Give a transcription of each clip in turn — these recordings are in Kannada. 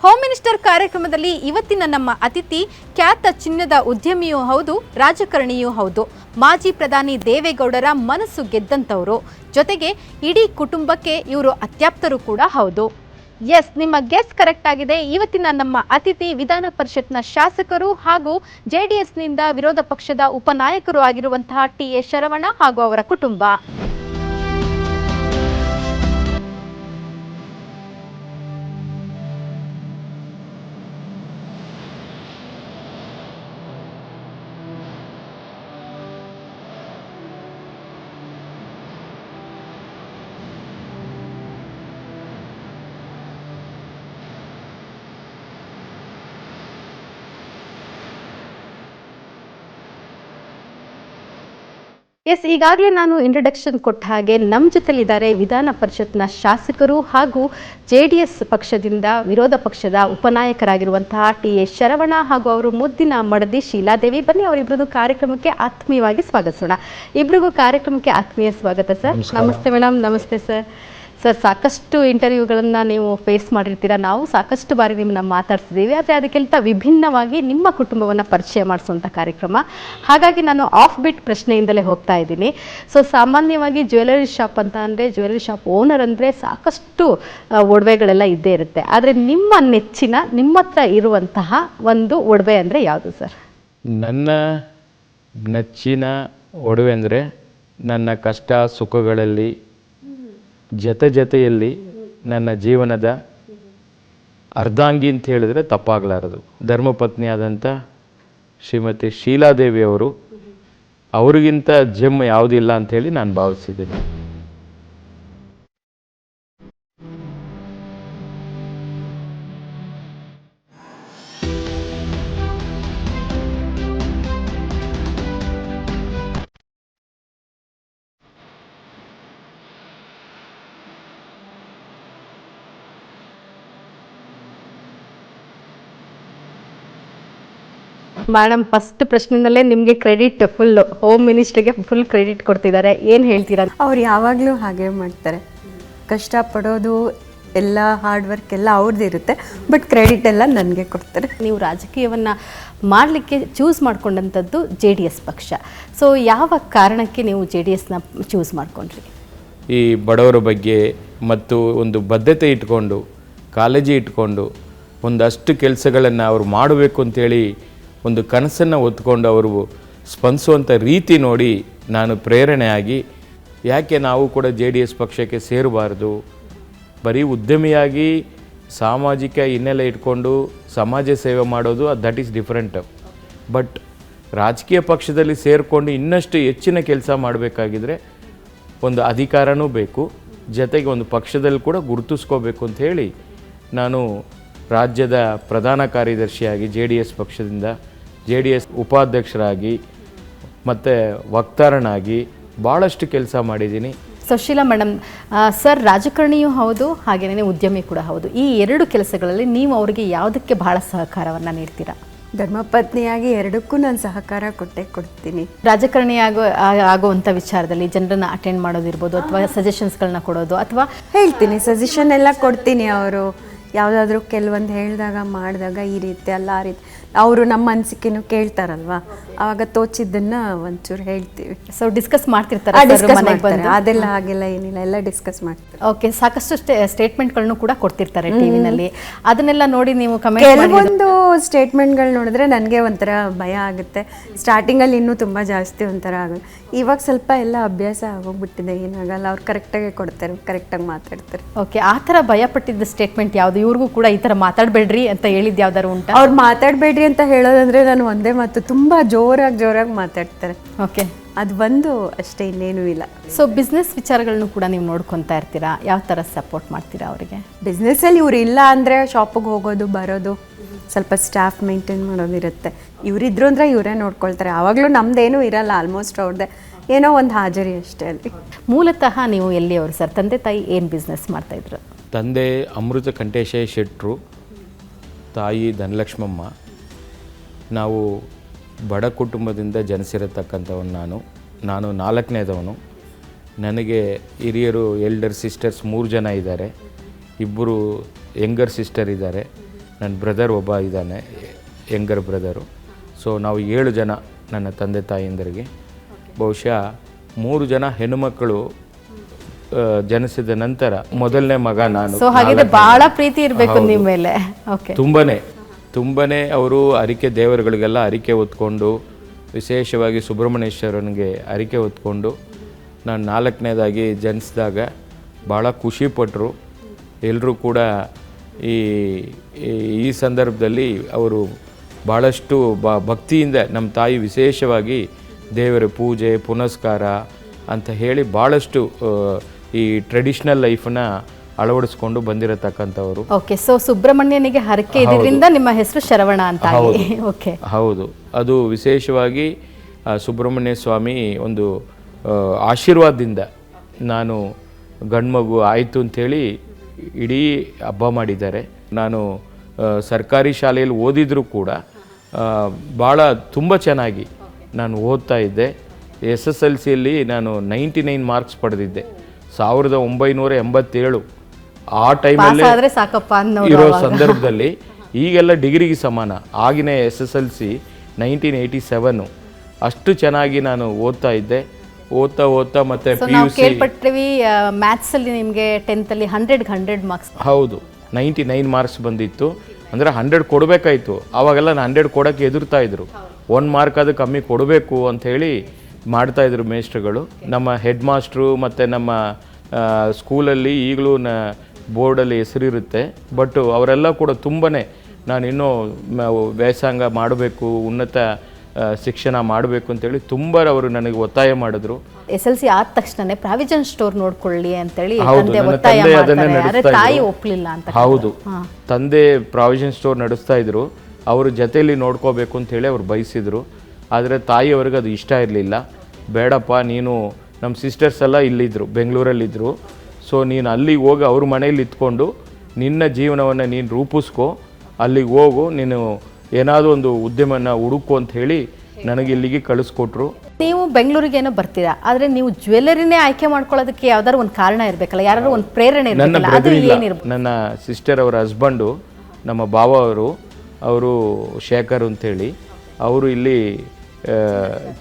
ಹೋಮ್ ಮಿನಿಸ್ಟರ್ ಕಾರ್ಯಕ್ರಮದಲ್ಲಿ ಇವತ್ತಿನ ನಮ್ಮ ಅತಿಥಿ ಖ್ಯಾತ ಚಿನ್ನದ ಉದ್ಯಮಿಯೂ ಹೌದು, ರಾಜಕಾರಣಿಯೂ ಹೌದು. ಮಾಜಿ ಪ್ರಧಾನಿ ದೇವೇಗೌಡರ ಮನಸ್ಸು ಗೆದ್ದಂತವರು, ಜೊತೆಗೆ ಇಡೀ ಕುಟುಂಬಕ್ಕೆ ಇವರು ಅತ್ಯಾಪ್ತರು ಕೂಡ ಹೌದು. ಎಸ್, ನಿಮ್ಮ ಗೆಸ್ ಕರೆಕ್ಟ್ ಆಗಿದೆ. ಇವತ್ತಿನ ನಮ್ಮ ಅತಿಥಿ ವಿಧಾನ ಪರಿಷತ್ನ ಶಾಸಕರು ಹಾಗೂ ಜೆಡಿಎಸ್ನಿಂದ ವಿರೋಧ ಪಕ್ಷದ ಉಪನಾಯಕರು ಆಗಿರುವಂತಹ ಟಿ.ಎ. ಶರವಣ ಹಾಗೂ ಅವರ ಕುಟುಂಬ. ಎಸ್, ಈಗಾಗಲೇ ನಾನು ಇಂಟ್ರಡಕ್ಷನ್ ಕೊಟ್ಟ ಹಾಗೆ ನಮ್ಮ ಜೊತೆಲಿದ್ದಾರೆ ವಿಧಾನ ಪರಿಷತ್ನ ಶಾಸಕರು ಹಾಗೂ ಜೆಡಿಎಸ್ ಪಕ್ಷದಿಂದ ವಿರೋಧ ಪಕ್ಷದ ಉಪನಾಯಕರಾಗಿರುವಂತಹ ಟಿ.ಎ. ಶರವಣ ಹಾಗೂ ಅವರು ಮುದ್ದಿನ ಮಡದಿ ಶೀಲಾದೇವಿ. ಬನ್ನಿ ಅವರಿಬ್ಬರನ್ನು ಕಾರ್ಯಕ್ರಮಕ್ಕೆ ಆತ್ಮೀಯವಾಗಿ ಸ್ವಾಗತಿಸೋಣ. ಇಬ್ಬರಿಗೂ ಕಾರ್ಯಕ್ರಮಕ್ಕೆ ಆತ್ಮೀಯ ಸ್ವಾಗತ ಸರ್. ನಮಸ್ತೆ ಮೇಡಮ್. ನಮಸ್ತೆ ಸರ್. ಸರ್, ಸಾಕಷ್ಟು ಇಂಟರ್ವ್ಯೂಗಳನ್ನು ನೀವು ಫೇಸ್ ಮಾಡಿರ್ತೀರ, ನಾವು ಸಾಕಷ್ಟು ಬಾರಿ ನಿಮ್ಮನ್ನ ಮಾತಾಡ್ತಿದ್ದೀವಿ. ಆದರೆ ಅದಕ್ಕಿಂತ ವಿಭಿನ್ನವಾಗಿ ನಿಮ್ಮ ಕುಟುಂಬವನ್ನು ಪರಿಚಯ ಮಾಡಿಸುವಂಥ ಕಾರ್ಯಕ್ರಮ. ಹಾಗಾಗಿ ನಾನು ಆಫ್ ಬಿಟ್ ಪ್ರಶ್ನೆಯಿಂದಲೇ ಹೋಗ್ತಾ ಇದ್ದೀನಿ. ಸೊ ಸಾಮಾನ್ಯವಾಗಿ ಜ್ಯುವೆಲರಿ ಶಾಪ್ ಅಂತ ಅಂದರೆ, ಜ್ಯುವೆಲರಿ ಶಾಪ್ ಓನರ್ ಅಂದರೆ ಸಾಕಷ್ಟು ಒಡವೆಗಳೆಲ್ಲ ಇದ್ದೇ ಇರುತ್ತೆ. ಆದರೆ ನಿಮ್ಮ ನೆಚ್ಚಿನ, ನಿಮ್ಮ ಹತ್ರ ಇರುವಂತಹ ಒಂದು ಒಡವೆ ಅಂದರೆ ಯಾವುದು ಸರ್? ನನ್ನ ನೆಚ್ಚಿನ ಒಡವೆ ಅಂದರೆ ನನ್ನ ಕಷ್ಟ ಸುಖಗಳಲ್ಲಿ ಜೊತೆಯಲ್ಲಿ ನನ್ನ ಜೀವನದ ಅರ್ಧಾಂಗಿ ಅಂತ ಹೇಳಿದ್ರೆ ತಪ್ಪಾಗಲಾರದು. ಧರ್ಮಪತ್ನಿಯಾದಂಥ ಶ್ರೀಮತಿ ಶೀಲಾದೇವಿಯವರು, ಅವ್ರಿಗಿಂತ ಜೆಮ್ ಯಾವುದಿಲ್ಲ ಅಂಥೇಳಿ ನಾನು ಭಾವಿಸಿದ್ದೀನಿ. ಮೇಡಮ್, ಫಸ್ಟ್ ಪ್ರಶ್ನೆಯಲ್ಲೇ ನಿಮಗೆ ಕ್ರೆಡಿಟ್ ಫುಲ್, ಹೋಮ್ ಮಿನಿಸ್ಟರ್ಗೆ ಫುಲ್ ಕ್ರೆಡಿಟ್ ಕೊಡ್ತಿದ್ದಾರೆ. ಏನು ಹೇಳ್ತೀರಾ? ಅವ್ರು ಯಾವಾಗಲೂ ಹಾಗೆ ಮಾಡ್ತಾರೆ. ಕಷ್ಟಪಡೋದು ಎಲ್ಲ, ಹಾರ್ಡ್ ವರ್ಕ್ ಎಲ್ಲ ಅವ್ರದ್ದು ಇರುತ್ತೆ, ಬಟ್ ಕ್ರೆಡಿಟ್ ಎಲ್ಲ ನನಗೆ ಕೊಡ್ತಾರೆ. ನೀವು ರಾಜಕೀಯವನ್ನು ಮಾಡಲಿಕ್ಕೆ ಚೂಸ್ ಮಾಡ್ಕೊಂಡಂಥದ್ದು JDS ಪಕ್ಷ. ಸೊ ಯಾವ ಕಾರಣಕ್ಕೆ ನೀವು JDSನ ಚೂಸ್ ಮಾಡ್ಕೊಂಡ್ರಿ? ಈ ಬಡವರ ಬಗ್ಗೆ ಮತ್ತು ಒಂದು ಬದ್ಧತೆ ಇಟ್ಕೊಂಡು, ಕಾಳಜಿ ಇಟ್ಕೊಂಡು ಒಂದಷ್ಟು ಕೆಲಸಗಳನ್ನು ಅವರು ಮಾಡಬೇಕು ಅಂತೇಳಿ ಒಂದು ಕನಸನ್ನು ಹೊತ್ಕೊಂಡು ಅವರು ಸ್ಪಂದಿಸುವಂಥ ರೀತಿ ನೋಡಿ ನಾನು ಪ್ರೇರಣೆಯಾಗಿ, ಯಾಕೆ ನಾವು ಕೂಡ JDS ಪಕ್ಷಕ್ಕೆ ಸೇರಬಾರ್ದು, ಬರೀ ಉದ್ಯಮಿಯಾಗಿ ಸಾಮಾಜಿಕ ಹಿನ್ನೆಲೆ ಇಟ್ಕೊಂಡು ಸಮಾಜ ಸೇವೆ ಮಾಡೋದು ದಟ್ ಈಸ್ ಡಿಫ್ರೆಂಟ್. ಬಟ್ ರಾಜಕೀಯ ಪಕ್ಷದಲ್ಲಿ ಸೇರಿಕೊಂಡು ಇನ್ನಷ್ಟು ಹೆಚ್ಚಿನ ಕೆಲಸ ಮಾಡಬೇಕಾಗಿದ್ರೆ ಒಂದು ಅಧಿಕಾರನೂ ಬೇಕು, ಜೊತೆಗೆ ಒಂದು ಪಕ್ಷದಲ್ಲಿ ಕೂಡ ಗುರುತಿಸ್ಕೋಬೇಕು ಅಂತ ಹೇಳಿ ನಾನು ರಾಜ್ಯದ ಪ್ರಧಾನ ಕಾರ್ಯದರ್ಶಿಯಾಗಿ JDS ಪಕ್ಷದಿಂದ JDS ಉಪಾಧ್ಯಕ್ಷರಾಗಿ ಮತ್ತು ವಕ್ತಾರನಾಗಿ ಭಾಳಷ್ಟು ಕೆಲಸ ಮಾಡಿದ್ದೀನಿ. ಸುಶೀಲಾ ಮೇಡಮ್, ಸರ್ ರಾಜಕಾರಣಿಯೂ ಹೌದು, ಹಾಗೆಯೇ ಉದ್ಯಮಿ ಕೂಡ ಹೌದು. ಈ ಎರಡು ಕೆಲಸಗಳಲ್ಲಿ ನೀವು ಅವರಿಗೆ ಯಾವುದಕ್ಕೆ ಬಹಳ ಸಹಕಾರವನ್ನು ನೀಡ್ತೀರಾ? ಧರ್ಮಪತ್ನಿಯಾಗಿ ಎರಡಕ್ಕೂ ನಾನು ಸಹಕಾರ ಕೊಡ್ತೀನಿ. ರಾಜಕಾರಣಿ ಆಗುವಂಥ ವಿಚಾರದಲ್ಲಿ ಜನರನ್ನು ಅಟೆಂಡ್ ಮಾಡೋದಿರ್ಬೋದು, ಅಥವಾ ಸಜೆಷನ್ಸ್ಗಳನ್ನ ಕೊಡೋದು, ಅಥವಾ ಹೇಳ್ತೀನಿ, ಸಜೆಷನ್ ಎಲ್ಲ ಕೊಡ್ತೀನಿ. ಅವರು ಯಾವುದಾದ್ರೂ ಕೆಲವೊಂದು ಮಾಡಿದಾಗ ಈ ರೀತಿ ಅಲ್ಲ, ಆ ರೀತಿ ಅವರು ನಮ್ಮ ಅನಿಸಿಕೆನೂ ಕೇಳ್ತಾರಲ್ವಾ, ಆವಾಗ ತೋಚಿದ್ದನ್ನು ಒಂಚೂರು ಹೇಳ್ತೀವಿ. ಸೊ ಡಿಸ್ಕಸ್ ಮಾಡ್ತಿರ್ತಾರೆ? ಅದೆಲ್ಲ ಹಾಗೆಲ್ಲ ಏನಿಲ್ಲ, ಎಲ್ಲ ಡಿಸ್ಕಸ್ ಮಾಡ್ತಾರೆ. ಓಕೆ, ಸಾಕಷ್ಟು ಸ್ಟೇಟ್ಮೆಂಟ್ಗಳನ್ನು ಕೂಡ ಕೊಡ್ತಿರ್ತಾರೆ ಟಿವಿನಲ್ಲಿ. ಅದನ್ನೆಲ್ಲ ನೋಡಿ ನೀವು ಕಮೆಂಟ್? ಕೆಲವೊಂದು ಸ್ಟೇಟ್ಮೆಂಟ್ಗಳು ನೋಡಿದ್ರೆ ನನಗೆ ಒಂಥರ ಭಯ ಆಗುತ್ತೆ. ಸ್ಟಾರ್ಟಿಂಗಲ್ಲಿ ಇನ್ನೂ ತುಂಬ ಜಾಸ್ತಿ ಒಂಥರ ಆಗುತ್ತೆ. ಇವಾಗ ಸ್ವಲ್ಪ ಎಲ್ಲ ಅಭ್ಯಾಸ ಆಗೋಗ್ಬಿಟ್ಟಿದೆ, ಏನಾಗಲ್ಲ. ಅವ್ರು ಕರೆಕ್ಟಾಗಿ ಕೊಡ್ತಾರೆ, ಕರೆಕ್ಟಾಗಿ ಮಾತಾಡ್ತಾರೆ. ಓಕೆ, ಆ ಥರ ಭಯಪಟ್ಟಿದ್ದ ಸ್ಟೇಟ್ಮೆಂಟ್ ಯಾವುದು? ಇವ್ರಿಗೂ ಕೂಡ ಈ ಥರ ಮಾತಾಡಬೇಡ್ರಿ ಅಂತ ಹೇಳಿದ್ದು ಯಾವ್ದಾರು ಉಂಟಾ? ಅವ್ರು ಮಾತಾಡಬೇಡ್ರಿ ಅಂತ ಹೇಳೋದಂದ್ರೆ ನಾನು ಒಂದೇ ಮಾತು, ತುಂಬ ಜೋರಾಗಿ ಮಾತಾಡ್ತಾರೆ. ಓಕೆ, ಅದು ಬಂದು ಅಷ್ಟೇ, ಇನ್ನೇನೂ ಇಲ್ಲ. ಸೊ ಬಿಸ್ನೆಸ್ ವಿಚಾರಗಳನ್ನು ಕೂಡ ನೀವು ನೋಡ್ಕೊತಾ ಇರ್ತೀರಾ? ಯಾವ ಥರ ಸಪೋರ್ಟ್ ಮಾಡ್ತೀರಾ ಅವರಿಗೆ? ಬಿಸ್ನೆಸ್ಸಲ್ಲಿ ಇವ್ರು ಇಲ್ಲ ಅಂದರೆ ಶಾಪಿಗೆ ಹೋಗೋದು ಬರೋದು, ಸ್ವಲ್ಪ ಸ್ಟಾಫ್ ಮೇಂಟೈನ್ ಮಾಡೋದಿರುತ್ತೆ. ಇವರಿದ್ರು ಅಂದರೆ ಇವರೇ ನೋಡ್ಕೊಳ್ತಾರೆ. ಆವಾಗಲೂ ನಮ್ಮದೇನೂ ಇರಲ್ಲ, ಆಲ್ಮೋಸ್ಟ್ ಅವ್ರದ್ದೇ ಏನೋ ಒಂದು ಹಾಜರಿ ಅಷ್ಟೇ ಅಲ್ಲಿ. ಮೂಲತಃ ನೀವು ಎಲ್ಲಿಯವರು ಸರ್? ತಂದೆ ತಾಯಿ ಏನು ಬಿಸ್ನೆಸ್ ಮಾಡ್ತಾಯಿದ್ರು? ತಂದೆ ಅಮೃತ ಕಂಠೇಶ ಶೆಟ್ರು, ತಾಯಿ ಧನಲಕ್ಷ್ಮಮ್ಮ. ನಾವು ಬಡ ಕುಟುಂಬದಿಂದ ಜನಿಸಿರತಕ್ಕಂಥವನು. ನಾನು 4ನೇದವನು. ನನಗೆ ಹಿರಿಯರು ಎಲ್ಡರ್ ಸಿಸ್ಟರ್ಸ್ 3 ಜನ ಇದ್ದಾರೆ. 2 ಯಂಗರ್ ಸಿಸ್ಟರ್ ಇದ್ದಾರೆ. ನನ್ನ ಬ್ರದರ್ ಒಬ್ಬ ಇದ್ದಾನೆ, ಯಂಗರ್ ಬ್ರದರು. ಸೊ ನಾವು 7 ಜನ ನನ್ನ ತಂದೆ ತಾಯಿಯಂದರಿಗೆ. ಬಹುಶಃ 3 ಜನ ಹೆಣ್ಣುಮಕ್ಕಳು ಜನಿಸಿದ ನಂತರ ಮೊದಲನೇ ಮಗ ನಾನು. ಸೊ ಹಾಗಿದ್ರೆ ಬಹಳ ಪ್ರೀತಿ ಇರಬೇಕು ನಿಮ್ಮ ಮೇಲೆ. ಓಕೆ. ತುಂಬನೇ ಅವರು ಅರಿಕೆ ದೇವರುಗಳಿಗೆಲ್ಲ ಅರಿಕೆ ಹೊತ್ಕೊಂಡು, ವಿಶೇಷವಾಗಿ ಸುಬ್ರಹ್ಮಣ್ಯೇಶ್ವರನಿಗೆ ಅರಿಕೆ ಹೊತ್ಕೊಂಡು ನಾನು 4ನೇದಾಗಿ ಜನಿಸಿದಾಗ ಭಾಳ ಖುಷಿಪಟ್ಟರು. ಎಲ್ಲರೂ ಕೂಡ ಈ ಸಂದರ್ಭದಲ್ಲಿ ಅವರು ಭಾಳಷ್ಟು ಭಕ್ತಿಯಿಂದ ನಮ್ಮ ತಾಯಿ ವಿಶೇಷವಾಗಿ ದೇವರ ಪೂಜೆ ಪುನಸ್ಕಾರ ಅಂತ ಹೇಳಿ ಭಾಳಷ್ಟು ಈ ಟ್ರೆಡಿಷ್ನಲ್ ಲೈಫನ್ನ ಅಳವಡಿಸ್ಕೊಂಡು ಬಂದಿರತಕ್ಕಂಥವ್ರು. ಓಕೆ. ಸೊ ಸುಬ್ರಹ್ಮಣ್ಯನಿಗೆ ಹರಕೆ ಇದರಿಂದ ನಿಮ್ಮ ಹೆಸರು ಶರವಣ ಅಂತ ಆಗಿ. ಓಕೆ. ಹೌದು. ಅದು ವಿಶೇಷವಾಗಿ ಸುಬ್ರಹ್ಮಣ್ಯ ಸ್ವಾಮಿ ಒಂದು ಆಶೀರ್ವಾದದಿಂದ ನಾನು ಗಂಡ್ಮಗು ಆಯಿತು ಅಂಥೇಳಿ ಇಡೀ ಹಬ್ಬ ಮಾಡಿದ್ದಾರೆ. ನಾನು ಸರ್ಕಾರಿ ಶಾಲೆಯಲ್ಲಿ ಓದಿದರೂ ಕೂಡ ಭಾಳ ತುಂಬ ಚೆನ್ನಾಗಿ ನಾನು ಓದ್ತಾ ಇದ್ದೆ. SSLCಯಲ್ಲಿ ನಾನು 99 ಮಾರ್ಕ್ಸ್ ಪಡೆದಿದ್ದೆ 1987. ಆ ಟೈಮಲ್ಲಿ ಸಾಕಪ್ಪ ಇರೋ ಸಂದರ್ಭದಲ್ಲಿ ಈಗೆಲ್ಲ ಡಿಗ್ರಿಗೆ ಸಮಾನ. ಆಗಿನ SSLC 1987. ಅಷ್ಟು ಚೆನ್ನಾಗಿ ನಾನು ಓದ್ತಾ ಇದ್ದೆ. ಓದ್ತಾ ಮತ್ತೆ PUC ಕೇಳ್ಪಟ್ವಿ. ಮ್ಯಾಥ್ಸ್ ಅಲ್ಲಿ ನಿಮಗೆ 10th ಅಲ್ಲಿ 100 ಮಾರ್ಕ್ಸ್. ಹೌದು, 99 ಮಾರ್ಕ್ಸ್ ಬಂದಿತ್ತು. ಅಂದರೆ 100 ಕೊಡಬೇಕಾಯ್ತು. ಆವಾಗೆಲ್ಲ ನಾನು 100 ಕೊಡೋಕ್ಕೆ ಎದುರ್ತಾ ಇದ್ರು. 1 ಮಾರ್ಕ್ ಅದು ಕಮ್ಮಿ ಕೊಡಬೇಕು ಅಂಥೇಳಿ ಮಾಡ್ತಾಯಿದ್ರು ಮೇಸ್ಟ್ರುಗಳು. ನಮ್ಮ ಹೆಡ್ ಮಾಸ್ಟ್ರು ಮತ್ತು ನಮ್ಮ ಸ್ಕೂಲಲ್ಲಿ ಈಗಲೂ ಬೋರ್ಡಲ್ಲಿ ಹೆಸರಿರುತ್ತೆ. ಬಟ್ ಅವರೆಲ್ಲ ಕೂಡ ತುಂಬಾ ನಾನು ಇನ್ನೂ ವ್ಯಾಸಂಗ ಮಾಡಬೇಕು, ಉನ್ನತ ಶಿಕ್ಷಣ ಮಾಡಬೇಕು ಅಂತೇಳಿ ತುಂಬ ಅವರು ನನಗೆ ಒತ್ತಾಯ ಮಾಡಿದ್ರು. SLC ಆದ ತಕ್ಷಣ ಪ್ರಾವಿಷನ್ ಸ್ಟೋರ್ ನೋಡ್ಕೊಳ್ಳಿ ಅಂತೇಳಿ ಹೌದು, ನನ್ನ ತಂದೆ ಅದನ್ನೇ ನಡೆಸ್ತಾ ತಾಯಿ ಇದ್ರು. ಒಪ್ಪಲಿಲ್ಲ ಅಂತ. ಹೌದು, ತಂದೆ ಪ್ರಾವಿಷನ್ ಸ್ಟೋರ್ ನಡೆಸ್ತಾ ಇದ್ರು. ಅವರು ಜೊತೆಯಲ್ಲಿ ನೋಡ್ಕೋಬೇಕು ಅಂತೇಳಿ ಅವ್ರು ಬಯಸಿದ್ರು. ಆದರೆ ತಾಯಿಯವ್ರಿಗೆ ಅದು ಇಷ್ಟ ಇರಲಿಲ್ಲ. ಬೇಡಪ್ಪ, ನೀನು ನಮ್ಮ ಸಿಸ್ಟರ್ಸ್ ಎಲ್ಲ ಇಲ್ಲಿದ್ದರು, ಬೆಂಗಳೂರಲ್ಲಿದ್ದರು. ಸೊ ನೀನು ಅಲ್ಲಿಗೆ ಹೋಗಿ ಅವ್ರ ಮನೇಲಿ ಇತ್ಕೊಂಡು ನಿನ್ನ ಜೀವನವನ್ನು ನೀನು ರೂಪಿಸ್ಕೊ, ಅಲ್ಲಿಗೆ ಹೋಗು, ನೀನು ಏನಾದರೂ ಒಂದು ಉದ್ಯಮನ ಹುಡುಕು ಅಂತ ಹೇಳಿ ನನಗೆ ಇಲ್ಲಿಗೆ ಕಳಿಸ್ಕೊಟ್ರು. ನೀವು ಬೆಂಗಳೂರಿಗೆ ಏನೋ ಬರ್ತೀರಾ, ಆದರೆ ನೀವು ಜ್ಯುವೆಲ್ಲರಿನೇ ಆಯ್ಕೆ ಮಾಡ್ಕೊಳ್ಳೋದಕ್ಕೆ ಯಾವ್ದಾದ್ರು ಒಂದು ಕಾರಣ ಇರಬೇಕಲ್ಲ, ಯಾರು ಒಂದು ಪ್ರೇರಣೆ ಇರಬೇಕಲ್ಲ. ನನ್ನ ಸಿಸ್ಟರ್ ಅವರ ಹಸ್ಬೆಂಡು, ನಮ್ಮ ಭಾವ ಅವರು ಶೇಖರ್ ಅಂತೇಳಿ, ಅವರು ಇಲ್ಲಿ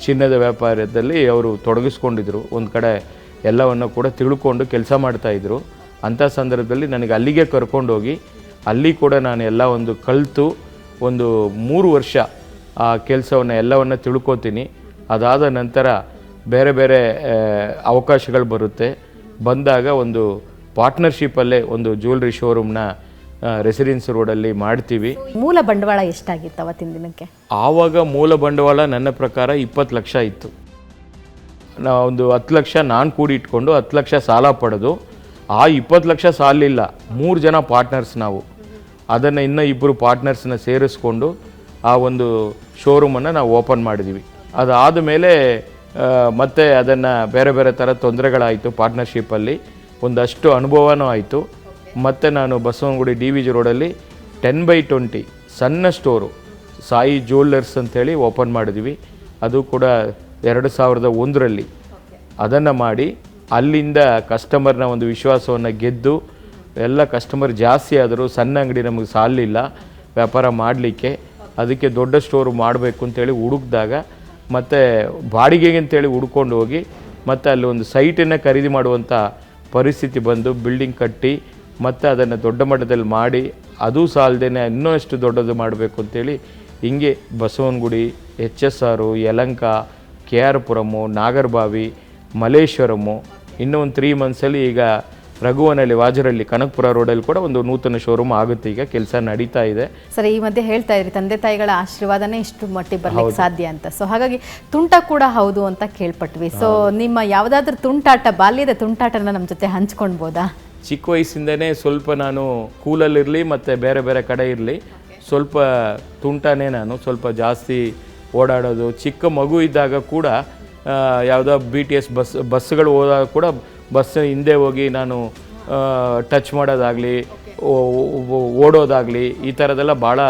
ಚಿನ್ನದ ವ್ಯಾಪಾರದಲ್ಲಿ ಅವರು ತೊಡಗಿಸ್ಕೊಂಡಿದ್ರು. ಒಂದು ಕಡೆ ಎಲ್ಲವನ್ನು ಕೂಡ ತಿಳ್ಕೊಂಡು ಕೆಲಸ ಮಾಡ್ತಾಯಿದ್ರು. ಅಂಥ ಸಂದರ್ಭದಲ್ಲಿ ನನಗೆ ಅಲ್ಲಿಗೆ ಕರ್ಕೊಂಡೋಗಿ ಅಲ್ಲಿ ಕೂಡ ನಾನು ಎಲ್ಲ ಒಂದು ಕಲಿತು ಒಂದು 3 ವರ್ಷ ಆ ಕೆಲಸವನ್ನು ಎಲ್ಲವನ್ನು ತಿಳ್ಕೊತೀನಿ. ಅದಾದ ನಂತರ ಬೇರೆ ಬೇರೆ ಅವಕಾಶಗಳು ಬರುತ್ತೆ. ಬಂದಾಗ ಒಂದು ಪಾರ್ಟ್ನರ್ಶಿಪ್ಪಲ್ಲೇ ಒಂದು ಜ್ಯುವೆಲ್ರಿ ಶೋರೂಮ್ನ ರೆಸಿಡೆನ್ಸ್ ರೋಡಲ್ಲಿ ಮಾಡ್ತೀವಿ. ಮೂಲ ಬಂಡವಾಳ ಎಷ್ಟಾಗಿತ್ತು ಅವತ್ತಿನ ದಿನಕ್ಕೆ? ಆವಾಗ ಮೂಲ ಬಂಡವಾಳ ನನ್ನ ಪ್ರಕಾರ 20 ಲಕ್ಷ ಇತ್ತು. ನಾವು ಒಂದು 10 ಲಕ್ಷ ನಾನು ಕೂಡಿ ಇಟ್ಕೊಂಡು 10 ಲಕ್ಷ ಸಾಲ ಪಡೆದು, ಆ 20 ಲಕ್ಷ ಸಾಲಿಲ್ಲ, 3 ಜನ ಪಾರ್ಟ್ನರ್ಸ್ ನಾವು. ಅದನ್ನು ಇನ್ನೂ 2 ಪಾರ್ಟ್ನರ್ಸ್ನ ಸೇರಿಸ್ಕೊಂಡು ಆ ಒಂದು ಶೋರೂಮನ್ನು ನಾವು ಓಪನ್ ಮಾಡಿದ್ವಿ. ಅದಾದ ಮೇಲೆ ಮತ್ತೆ ಅದನ್ನು ಬೇರೆ ಬೇರೆ ಥರ ತೊಂದರೆಗಳಾಯಿತು. ಪಾರ್ಟ್ನರ್ಶಿಪ್ಪಲ್ಲಿ ಒಂದಷ್ಟು ಅನುಭವನೂ ಆಯಿತು. ಮತ್ತು ನಾನು ಬಸವನಗುಡಿ DVG ರೋಡಲ್ಲಿ 10x20 ಸಣ್ಣ ಸ್ಟೋರು ಸಾಯಿ ಜ್ಯುವೆಲ್ಲರ್ಸ್ ಅಂಥೇಳಿ ಓಪನ್ ಮಾಡಿದ್ವಿ. ಅದು ಕೂಡ 2001ರಲ್ಲಿ ಅದನ್ನು ಮಾಡಿ ಅಲ್ಲಿಂದ ಕಸ್ಟಮರ್ನ ಒಂದು ವಿಶ್ವಾಸವನ್ನು ಗೆದ್ದು ಎಲ್ಲ ಕಸ್ಟಮರ್ ಜಾಸ್ತಿ ಆದರೂ ಸಣ್ಣ ಅಂಗಡಿ ನಮಗೆ ಸಾಲಿಲ್ಲ ವ್ಯಾಪಾರ ಮಾಡಲಿಕ್ಕೆ. ಅದಕ್ಕೆ ದೊಡ್ಡ ಸ್ಟೋರು ಮಾಡಬೇಕು ಅಂತೇಳಿ ಹುಡುಕಿದಾಗ ಮತ್ತು ಬಾಡಿಗೆಗೆ ಅಂತೇಳಿ ಹುಡ್ಕೊಂಡು ಹೋಗಿ ಮತ್ತು ಅಲ್ಲಿ ಒಂದು ಸೈಟನ್ನು ಖರೀದಿ ಮಾಡುವಂಥ ಪರಿಸ್ಥಿತಿ ಬಂದು ಬಿಲ್ಡಿಂಗ್ ಕಟ್ಟಿ ಮತ್ತು ಅದನ್ನು ದೊಡ್ಡ ಮಟ್ಟದಲ್ಲಿ ಮಾಡಿ, ಅದು ಸಾಲದೇ ಇನ್ನೂ ಎಷ್ಟು ದೊಡ್ಡದು ಮಾಡಬೇಕು ಅಂತೇಳಿ ಹಿಂಗೆ ಬಸವನಗುಡಿ, HSR, ಯಲಂಕ, KR ಪುರಮು, ನಾಗರಬಾವಿ, ಮಲೇಶ್ವರಮು, ಇನ್ನೂ ಒಂದು 3 ಮಂತ್ಸಲ್ಲಿ ಈಗ ರಘುವನಲ್ಲಿ ವಾಜರಲ್ಲಿ ಕನಕಪುರ ರೋಡಲ್ಲಿ ಕೂಡ ಒಂದು ನೂತನ ಶೋರೂಮ್ ಆಗುತ್ತೆ. ಈಗ ಕೆಲಸ ನಡೀತಾ ಇದೆ. ಸರಿ, ಈ ಮಧ್ಯೆ ಹೇಳ್ತಾ ಇದ್ರಿ ತಂದೆ ತಾಯಿಗಳ ಆಶೀರ್ವಾದನೇ ಇಷ್ಟು ಮಟ್ಟಿಗೆ ಬರ್ಲಿಕ್ಕೆ ಸಾಧ್ಯ ಅಂತ. ಸೊ ಹಾಗಾಗಿ ತುಂಟ ಕೂಡ ಹೌದು ಅಂತ ಕೇಳ್ಪಟ್ವಿ. ಸೊ ನಿಮ್ಮ ಯಾವುದಾದ್ರೂ ತುಂಟಾಟ, ಬಾಲ್ಯದ ತುಂಟಾಟನ ನಮ್ಮ ಜೊತೆ ಹಂಚ್ಕೊಳ್ಬೋದಾ? ಚಿಕ್ಕ ವಯಸ್ಸಿಂದನೇ ಸ್ವಲ್ಪ ನಾನು ಸ್ಕೂಲಲ್ಲಿರಲಿ ಮತ್ತು ಬೇರೆ ಬೇರೆ ಕಡೆ ಇರಲಿ ಸ್ವಲ್ಪ ತುಂಟಾನೇ. ನಾನು ಸ್ವಲ್ಪ ಜಾಸ್ತಿ ಓಡಾಡೋದು. ಚಿಕ್ಕ ಮಗು ಇದ್ದಾಗ ಕೂಡ ಯಾವುದೋ BTS ಬಸ್ಸುಗಳು ಹೋದಾಗ ಕೂಡ ಬಸ್ ಹಿಂದೆ ಹೋಗಿ ನಾನು ಟಚ್ ಮಾಡೋದಾಗಲಿ, ಓಡೋದಾಗಲಿ, ಈ ಥರದ್ದೆಲ್ಲ ಭಾಳ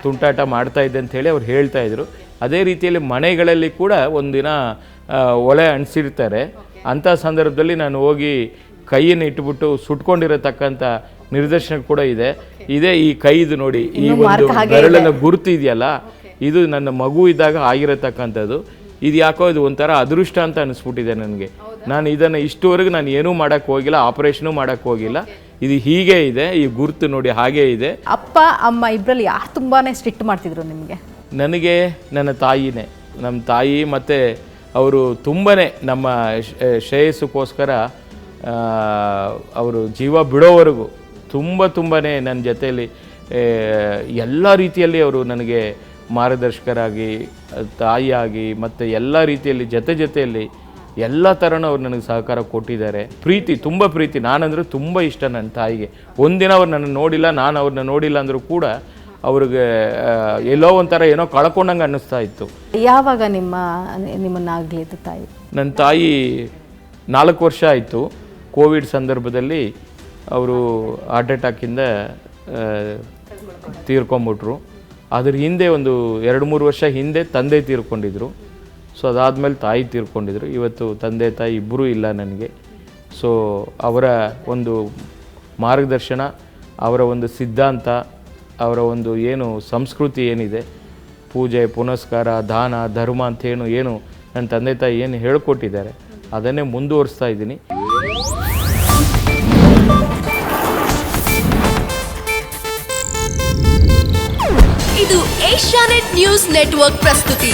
ತುಂಟಾಟ ಮಾಡ್ತಾಯಿದ್ದೆ ಅಂಥೇಳಿ ಅವ್ರು ಹೇಳ್ತಾಯಿದ್ರು. ಅದೇ ರೀತಿಯಲ್ಲಿ ಮನೆಗಳಲ್ಲಿ ಕೂಡ ಒಂದಿನ ಒಲೆ ಅಂಟಿಸಿರ್ತಾರೆ. ಅಂಥ ಸಂದರ್ಭದಲ್ಲಿ ನಾನು ಹೋಗಿ ಕೈಯನ್ನು ಇಟ್ಬಿಟ್ಟು ಸುಟ್ಕೊಂಡಿರತಕ್ಕಂಥ ನಿರ್ದೇಶನ ಕೂಡ ಇದೆ. ಇದೇ ಈ ಕೈದು ನೋಡಿ, ಈ ಇನ್ನೂ ಒಂದು mark ಹಾಗೆ ಬೆರಳಿನ ಗುರುತು ಇದೆಯಲ್ಲ, ಇದು ನನ್ನ ಮಗು ಇದ್ದಾಗ ಆಗಿರತಕ್ಕಂಥದ್ದು. ಇದು ಯಾಕೋ ಇದು ಒಂಥರ ಅದೃಷ್ಟ ಅಂತ ಅನಿಸ್ಬಿಟ್ಟಿದೆ ನನಗೆ. ನಾನು ಇದನ್ನು ಇಷ್ಟುವರೆಗೂ ನಾನು ಏನೂ ಮಾಡೋಕ್ಕೆ ಹೋಗಿಲ್ಲ, ಆಪರೇಷನು ಮಾಡೋಕ್ಕೆ ಹೋಗಿಲ್ಲ. ಇದು ಹೀಗೆ ಇದೆ, ಈ ಗುರುತು ನೋಡಿ ಹಾಗೇ ಇದೆ. ಅಪ್ಪ ಅಮ್ಮ ಇಬ್ಬರಲ್ಲಿ ಯಾರು ತುಂಬಾ ಸ್ಟ್ರಿಕ್ಟ್ ಮಾಡ್ತಿದ್ರು ನಿಮಗೆ? ನನಗೆ ನನ್ನ ತಾಯಿನೇ. ನಮ್ಮ ತಾಯಿ ಮತ್ತು ಅವರು ತುಂಬಾ ನಮ್ಮ ಶ್ರೇಯಸ್ಸಕ್ಕೋಸ್ಕರ ಅವರು ಜೀವ ಬಿಡೋವರೆಗೂ ತುಂಬಾ ನನ್ನ ಜೊತೆಯಲ್ಲಿ ಎಲ್ಲ ರೀತಿಯಲ್ಲಿ ಅವರು ನನಗೆ ಮಾರ್ಗದರ್ಶಕರಾಗಿ, ತಾಯಿಯಾಗಿ ಮತ್ತು ಎಲ್ಲ ರೀತಿಯಲ್ಲಿ ಜೊತೆಯಲ್ಲಿ ಎಲ್ಲ ಥರನೂ ಅವ್ರು ನನಗೆ ಸಹಕಾರ ಕೊಟ್ಟಿದ್ದಾರೆ. ಪ್ರೀತಿ, ತುಂಬ ಪ್ರೀತಿ. ನಾನಂದ್ರೆ ತುಂಬ ಇಷ್ಟ ನನ್ನ ತಾಯಿಗೆ. ಒಂದಿನ ಅವ್ರು ನನ್ನ ನೋಡಿಲ್ಲ, ನಾನು ಅವ್ರನ್ನ ನೋಡಿಲ್ಲ ಅಂದರೂ ಕೂಡ ಅವ್ರಿಗೆ ಎಲ್ಲೋ ಒಂಥರ ಏನೋ ಕಳ್ಕೊಂಡಂಗೆ ಅನ್ನಿಸ್ತಾ ಇತ್ತು. ಯಾವಾಗ ನಿಮ್ಮನ್ನಾಗಲಿದ್ದು ತಾಯಿ? ನನ್ನ ತಾಯಿ 4 ವರ್ಷ ಆಯಿತು. ಕೋವಿಡ್ ಸಂದರ್ಭದಲ್ಲಿ ಅವರು ಹಾರ್ಟ್ ಅಟ್ಯಾಕಿಂದ ತೀರ್ಕೊಂಬಿಟ್ರು. ಅದ್ರ ಹಿಂದೆ ಒಂದು 2-3 ವರ್ಷ ಹಿಂದೆ ತಂದೆ ತೀರ್ಕೊಂಡಿದ್ರು. ಸೊ ಅದಾದಮೇಲೆ ತಾಯಿ ತೀರ್ಕೊಂಡಿದ್ರು. ಇವತ್ತು ತಂದೆ ತಾಯಿ ಇಬ್ಬರೂ ಇಲ್ಲ ನನಗೆ. ಸೊ ಅವರ ಒಂದು ಮಾರ್ಗದರ್ಶನ, ಅವರ ಒಂದು ಸಿದ್ಧಾಂತ, ಅವರ ಒಂದು ಏನು ಸಂಸ್ಕೃತಿ ಏನಿದೆ, ಪೂಜೆ ಪುನಸ್ಕಾರ, ದಾನ ಧರ್ಮ ಅಂತ ಏನು ನನ್ನ ತಂದೆ ತಾಯಿ ಏನು ಹೇಳ್ಕೊಟ್ಟಿದ್ದಾರೆ ಅದನ್ನೇ ಮುಂದುವರಿಸ್ತಾ ಇದ್ದೀನಿ. ಇದು ಏಷ್ಯಾನೆಟ್ ನ್ಯೂಸ್ ನೆಟ್ವರ್ಕ್ ಪ್ರಸ್ತುತಿ.